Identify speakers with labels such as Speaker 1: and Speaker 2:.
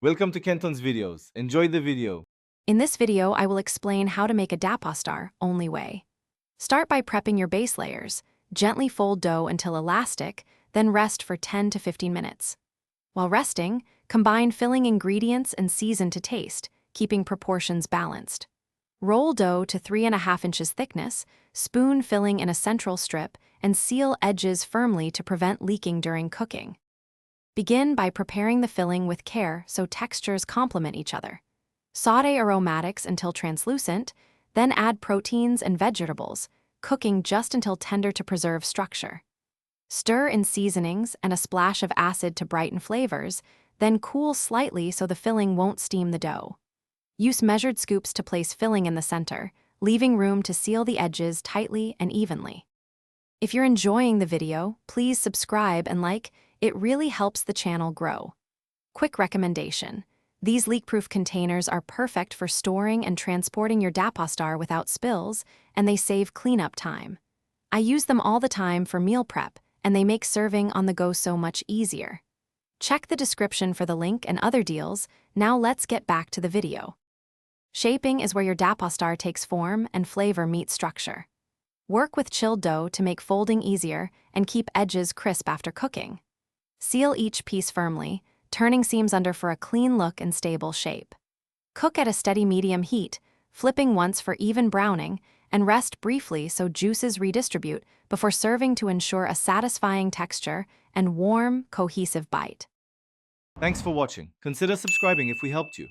Speaker 1: Welcome to Kenton's videos. Enjoy the video.
Speaker 2: In this video, I will explain how to make a Dapostar only way. Start by prepping your base layers. Gently fold dough until elastic, then rest for 10 to 15 minutes. While resting, combine filling ingredients and season to taste, keeping proportions balanced. Roll dough to 3.5 inches thickness, spoon filling in a central strip, and seal edges firmly to prevent leaking during cooking. Begin by preparing the filling with care so textures complement each other. Sauté aromatics until translucent, then add proteins and vegetables, cooking just until tender to preserve structure. Stir in seasonings and a splash of acid to brighten flavors, then cool slightly so the filling won't steam the dough. Use measured scoops to place filling in the center, leaving room to seal the edges tightly and evenly. If you're enjoying the video, please subscribe and like. It really helps the channel grow. Quick recommendation: these leak-proof containers are perfect for storing and transporting your Dapostar without spills, and they save cleanup time. I use them all the time for meal prep, and they make serving on the go so much easier. Check the description for the link and other deals. Now let's get back to the video. Shaping is where your Dapostar takes form and flavor meet structure. Work with chilled dough to make folding easier and keep edges crisp after cooking. Seal each piece firmly, turning seams under for a clean look and stable shape. Cook at a steady medium heat, flipping once for even browning, and rest briefly so juices redistribute before serving to ensure a satisfying texture and warm, cohesive bite.
Speaker 1: Thanks for watching. Consider subscribing if we helped you.